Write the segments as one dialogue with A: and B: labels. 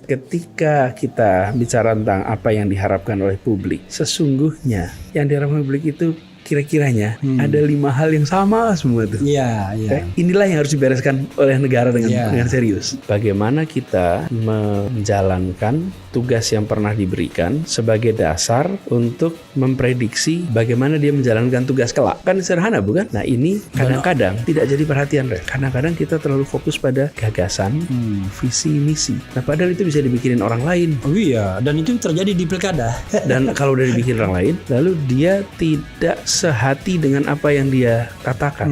A: ketika kita bicara tentang apa yang diharapkan oleh publik, sesungguhnya yang diharapkan publik itu kira-kiranya ada 5 hal yang sama semua tuh.
B: Iya, iya.
A: Inilah yang harus dibereskan oleh negara dengan serius. Bagaimana kita menjalankan tugas yang pernah diberikan sebagai dasar untuk memprediksi bagaimana dia menjalankan tugas kelak. Kan sederhana bukan? Nah ini kadang-kadang tidak jadi perhatian, Ref. Kadang-kadang kita terlalu fokus pada gagasan, visi, misi. Nah padahal itu bisa dibikin orang lain.
B: Oh iya, dan itu terjadi di pilkada.
A: Dan kalau udah dibikin orang lain, lalu dia tidak sehati dengan apa yang dia katakan.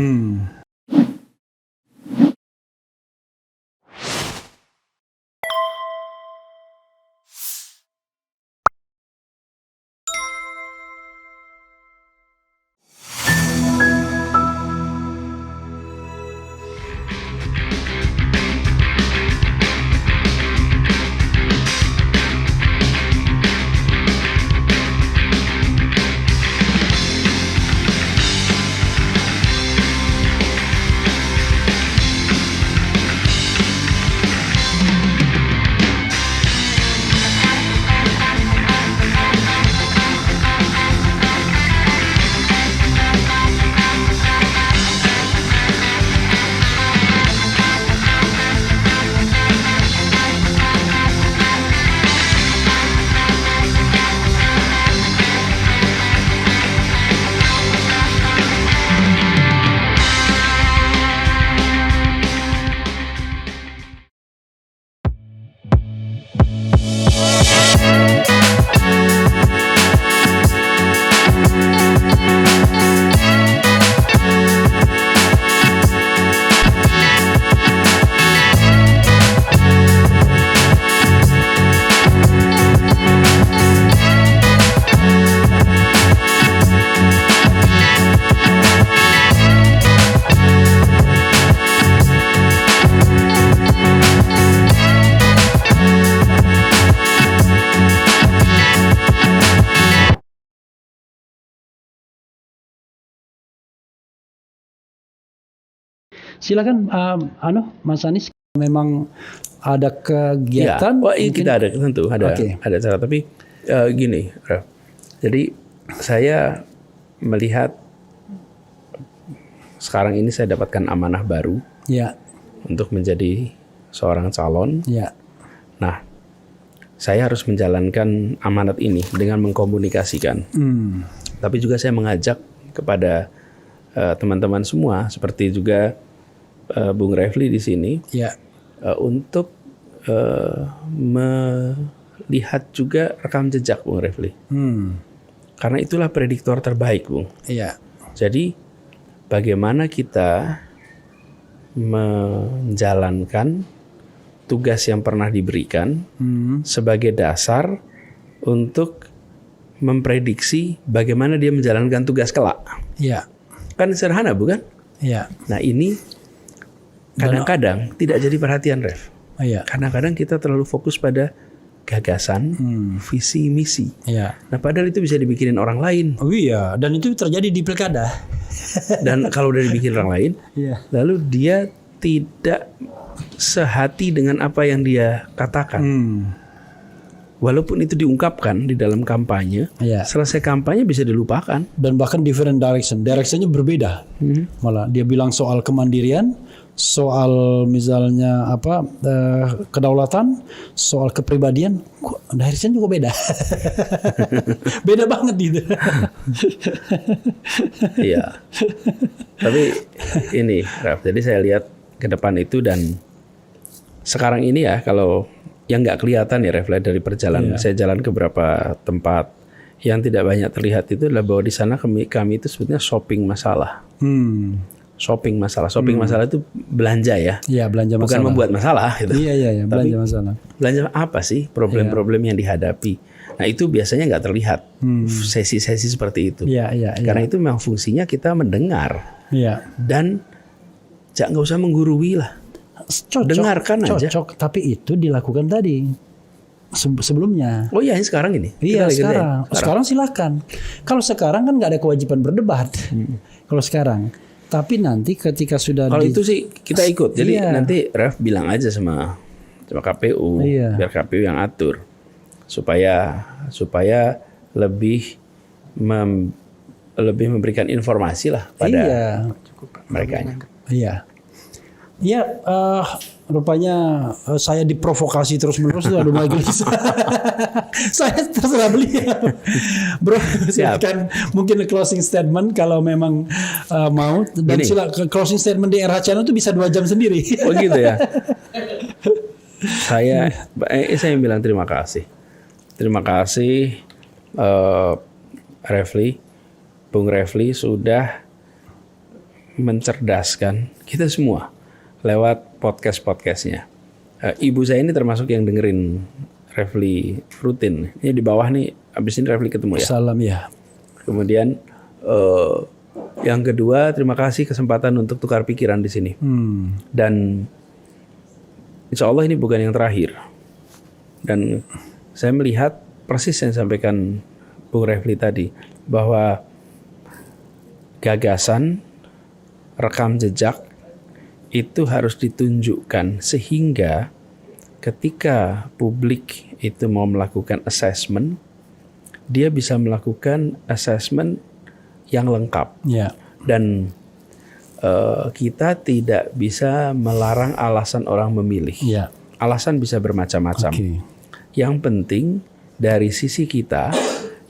B: Silakan Mas Anies, memang ada kegiatan?
A: Ya, kita ada tentu ada cara, tapi gini, Raf. Jadi saya melihat sekarang ini saya dapatkan amanah baru untuk menjadi seorang calon. Nah, saya harus menjalankan amanat ini dengan mengkomunikasikan. Tapi juga saya mengajak kepada teman-teman semua, seperti juga Bung Refli di sini, untuk melihat juga rekam jejak Bung Refli. Karena itulah prediktor terbaik, Bung. Jadi bagaimana kita menjalankan tugas yang pernah diberikan sebagai dasar untuk memprediksi bagaimana dia menjalankan tugas kelak. Kan sederhana bukan? Nah ini kadang-kadang tidak jadi perhatian, Ref. Kadang-kadang kita terlalu fokus pada gagasan, visi, misi. Nah padahal itu bisa dibikinin orang lain.
B: Oh iya, dan itu terjadi di pilkada.
A: Dan kalau udah dibikin orang lain, lalu dia tidak sehati dengan apa yang dia katakan. Walaupun itu diungkapkan di dalam kampanye, selesai kampanye bisa dilupakan. Dan
B: bahkan different directionnya berbeda. Malah dia bilang soal kemandirian, soal misalnya kedaulatan, soal kepribadian, direction juga beda. Beda banget gitu.
A: Iya. Tapi ini, Raf, jadi saya lihat ke depan itu, dan sekarang ini ya, kalau yang nggak kelihatan ya, Ref, dari perjalanan saya jalan ke beberapa tempat yang tidak banyak terlihat itu adalah bahwa di sana kami itu sebetulnya shopping masalah. Shopping masalah itu belanja ya.
B: Belanja masalah.
A: Bukan membuat masalah gitu.
B: Iya, belanja masalah.
A: Belanja apa sih problem-problem yang dihadapi? Nah itu biasanya nggak terlihat sesi-sesi seperti itu. Karena itu memang fungsinya kita mendengar. Dan nggak usah menggurui lah. Dengarkan aja.
B: Tapi itu dilakukan tadi sebelumnya.
A: Oh iya, ini sekarang ini.
B: Iya, sekarang silakan. Kalau sekarang kan nggak ada kewajiban berdebat. Kalau sekarang, tapi nanti ketika sudah
A: itu sih kita ikut. Jadi nanti Ref bilang aja sama Cuma KPU, biar KPU yang atur supaya lebih memberikan informasi lah pada mereka.
B: Iya. Ya, rupanya saya diprovokasi terus-menerus tuh, aduh majelis. Saya terserah beliau. Bro, silakan mungkin closing statement kalau memang mau. Dan closing statement di RH Channel itu bisa 2 jam sendiri.
A: Oh gitu ya. Saya bilang terima kasih. Terima kasih Refli, Bung Refli sudah mencerdaskan kita semua lewat podcast-podcastnya. Ibu saya ini termasuk yang dengerin Refli rutin. Ini di bawah nih, abis ini Refli ketemu ya.
B: Salam ya.
A: Kemudian yang kedua, terima kasih kesempatan untuk tukar pikiran di sini. Dan insya Allah ini bukan yang terakhir. Dan saya melihat persis yang disampaikan Bung Refli tadi, bahwa gagasan, rekam jejak, itu harus ditunjukkan sehingga ketika publik itu mau melakukan assessment, dia bisa melakukan assessment yang lengkap. Dan kita tidak bisa melarang alasan orang memilih. Alasan bisa bermacam-macam. Yang penting dari sisi kita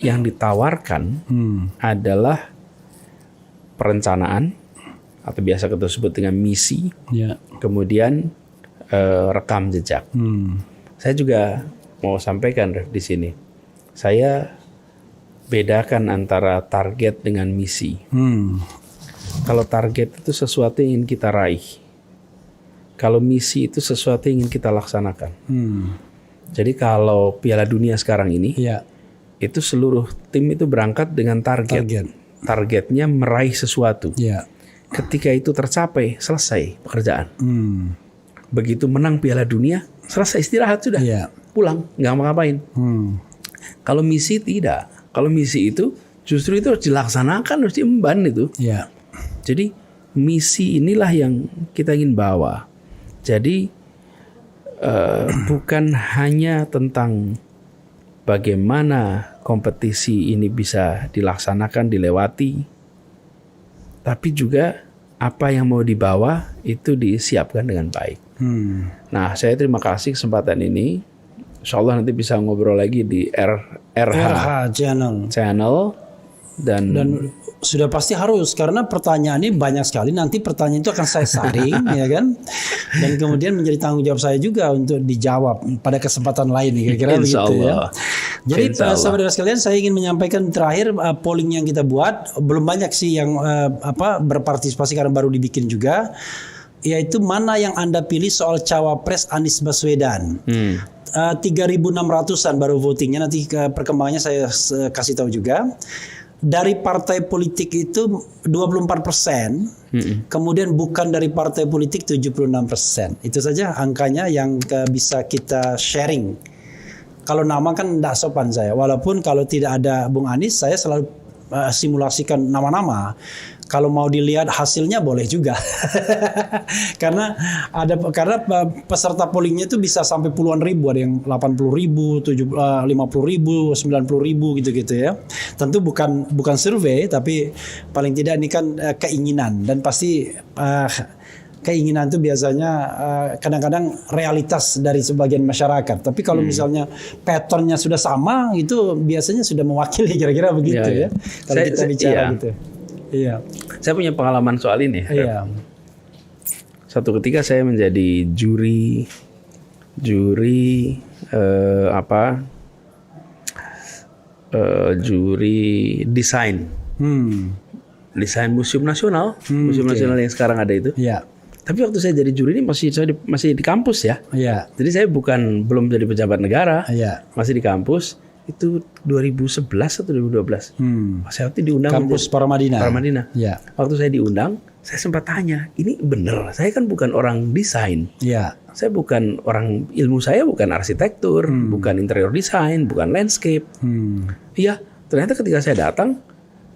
A: yang ditawarkan adalah perencanaan, atau biasa kita sebut dengan misi, kemudian rekam jejak. Saya juga mau sampaikan di sini, saya bedakan antara target dengan misi. Kalau target itu sesuatu yang ingin kita raih, kalau misi itu sesuatu yang ingin kita laksanakan. Jadi kalau Piala Dunia sekarang ini, itu seluruh tim itu berangkat dengan target. Targetnya meraih sesuatu. Ketika itu tercapai, selesai pekerjaan. Begitu menang Piala Dunia, selesai, istirahat sudah, pulang, nggak mau ngapain. Kalau misi tidak. Kalau misi itu justru itu harus dilaksanakan, harus diemban itu. Jadi misi inilah yang kita ingin bawa. Jadi bukan hanya tentang bagaimana kompetisi ini bisa dilaksanakan, dilewati, tapi juga apa yang mau dibawa itu disiapkan dengan baik. Nah, saya terima kasih kesempatan ini. Insya Allah nanti bisa ngobrol lagi di RH Channel. Dan
B: sudah pasti harus, karena pertanyaan ini banyak sekali. Nanti pertanyaan itu akan saya saring, ya kan? Dan kemudian menjadi tanggung jawab saya juga untuk dijawab pada kesempatan lain, kira-kira begitu ya. Jadi saudara sekalian, saya ingin menyampaikan terakhir polling yang kita buat, belum banyak sih yang berpartisipasi karena baru dibikin juga, yaitu mana yang Anda pilih soal cawapres Anies Baswedan. 3.600-an baru votingnya, nanti perkembangannya saya kasih tahu juga. Dari partai politik itu 24%, kemudian bukan dari partai politik 76%. Itu saja angkanya yang bisa kita sharing. Kalau nama kan tidak sopan saya, walaupun kalau tidak ada Bung Anies, saya selalu simulasikan nama-nama. Kalau mau dilihat hasilnya boleh juga. karena peserta pollingnya itu bisa sampai puluhan ribu, ada yang 80.000, 50.000, 90.000 gitu-gitu ya. Tentu bukan survei, tapi paling tidak ini kan keinginan, dan pasti keinginan itu biasanya kadang-kadang realitas dari sebagian masyarakat. Tapi kalau misalnya patternnya sudah sama, itu biasanya sudah mewakili, kira-kira begitu ya. Kalau kita bicara gitu. Iya.
A: Saya punya pengalaman soal ini.
B: Iya.
A: Satu ketika saya menjadi juri desain. Desain Museum Nasional, Museum Nasional yang sekarang ada itu.
B: Iya.
A: Tapi waktu saya jadi juri ini masih di kampus ya.
B: Iya.
A: Jadi saya belum jadi pejabat negara.
B: Iya.
A: Masih di kampus. Itu 2011 atau 2012. Saya waktu diundang
B: kampus Paramadina.
A: Ya. Waktu saya diundang, saya sempat tanya, ini bener, saya kan bukan orang desain.
B: Ya.
A: Saya bukan orang, ilmu saya bukan arsitektur, bukan interior design, bukan landscape. Iya, ternyata ketika saya datang,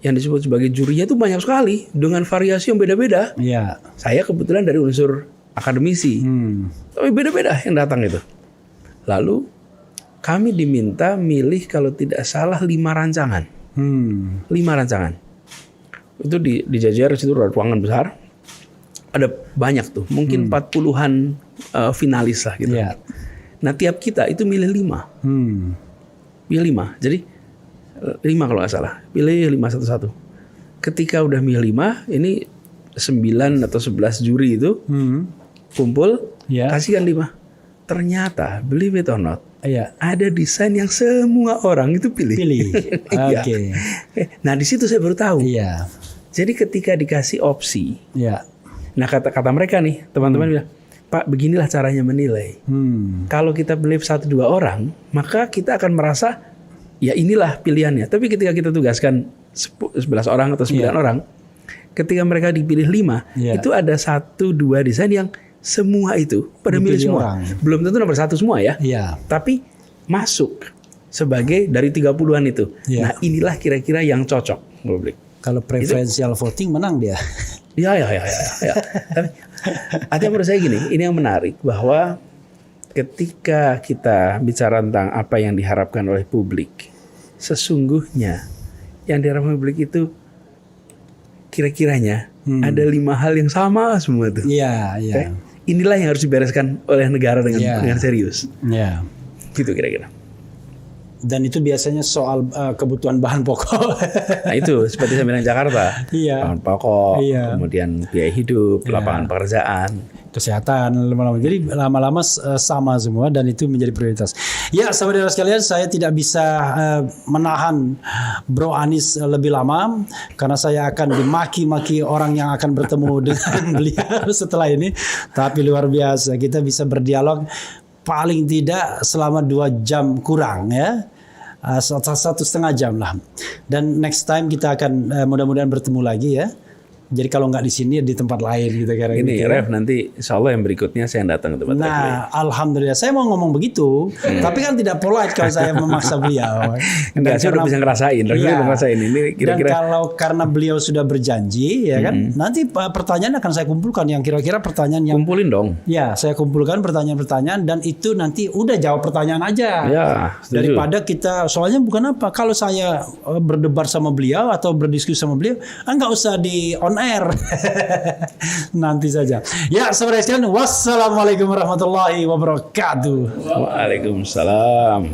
A: yang disebut sebagai jurinya itu banyak sekali dengan variasi yang beda-beda.
B: Ya.
A: Saya kebetulan dari unsur akademisi, tapi beda-beda yang datang itu. Lalu kami diminta milih kalau tidak salah 5 rancangan. 5 rancangan. Itu dijajar, situ ada ruangan besar. Ada banyak tuh, mungkin 40-an finalis lah gitu.
B: Yeah.
A: Nah tiap kita itu milih 5. Milih 5. Jadi 5 kalau nggak salah. Pilih 5 satu-satu. Ketika udah milih 5, ini 9 atau 11 juri itu kumpul, kasihkan 5. Ternyata, believe it or not, ada desain yang semua orang itu pilih.
B: Oke.
A: Nah di situ saya baru tahu.
B: Iya.
A: Jadi ketika dikasih opsi, nah kata mereka nih, teman-teman bilang, Pak, beginilah caranya menilai. Kalau kita believe 1-2 orang, maka kita akan merasa, ya inilah pilihannya. Tapi ketika kita tugaskan 11 orang atau 9 orang, ketika mereka dipilih 5, itu ada 1-2 desain yang semua itu pada milih semua. Belum tentu nomor 1 semua ya. Tapi masuk sebagai dari 30-an itu. Nah inilah kira-kira yang cocok publik.
B: Kalau preferential voting menang dia.
A: Ya. Tapi artinya menurut saya gini, ini yang menarik bahwa ketika kita bicara tentang apa yang diharapkan oleh publik, sesungguhnya yang diharapkan publik itu kira-kiranya ada 5 hal yang sama semua tuh.
B: Iya.
A: Inilah yang harus dibereskan oleh negara dengan serius. Gitu kira-kira.
B: Dan itu biasanya soal kebutuhan bahan pokok.
A: Nah itu seperti saya bilang Jakarta, bahan pokok, kemudian biaya hidup, lapangan pekerjaan,
B: kesehatan, lama-lama. Jadi lama-lama sama semua dan itu menjadi prioritas. Ya, saudara sekalian, saya tidak bisa menahan Bro Anies lebih lama karena saya akan dimaki-maki orang yang akan bertemu dengan beliau setelah ini. Tapi luar biasa, kita bisa berdialog paling tidak selama 2 jam kurang ya. 1,5 jam lah. Dan next time kita akan mudah-mudahan bertemu lagi ya. Jadi kalau nggak di sini di tempat lain gitu kira-kira.
A: Ini Rev, nanti insya Allah yang berikutnya saya datang ke tempat lain.
B: Nah, alhamdulillah saya mau ngomong begitu, tapi kan tidak polite kalau saya memaksa beliau.
A: Enggak, saya udah bisa ngerasain. Udah ngerasain ini kira-kira.
B: Dan karena beliau sudah berjanji, ya kan, nanti pertanyaan akan saya kumpulkan yang kira-kira pertanyaan yang
A: kumpulin dong.
B: Ya, saya kumpulkan pertanyaan-pertanyaan dan itu nanti udah jawab pertanyaan aja.
A: Ya,
B: daripada kita, soalnya bukan apa, kalau saya berdebat sama beliau atau berdiskusi sama beliau, nggak usah di on air. Nanti saja. Ya, saudara sekalian, wassalamualaikum warahmatullahi wabarakatuh.
A: Waalaikumsalam.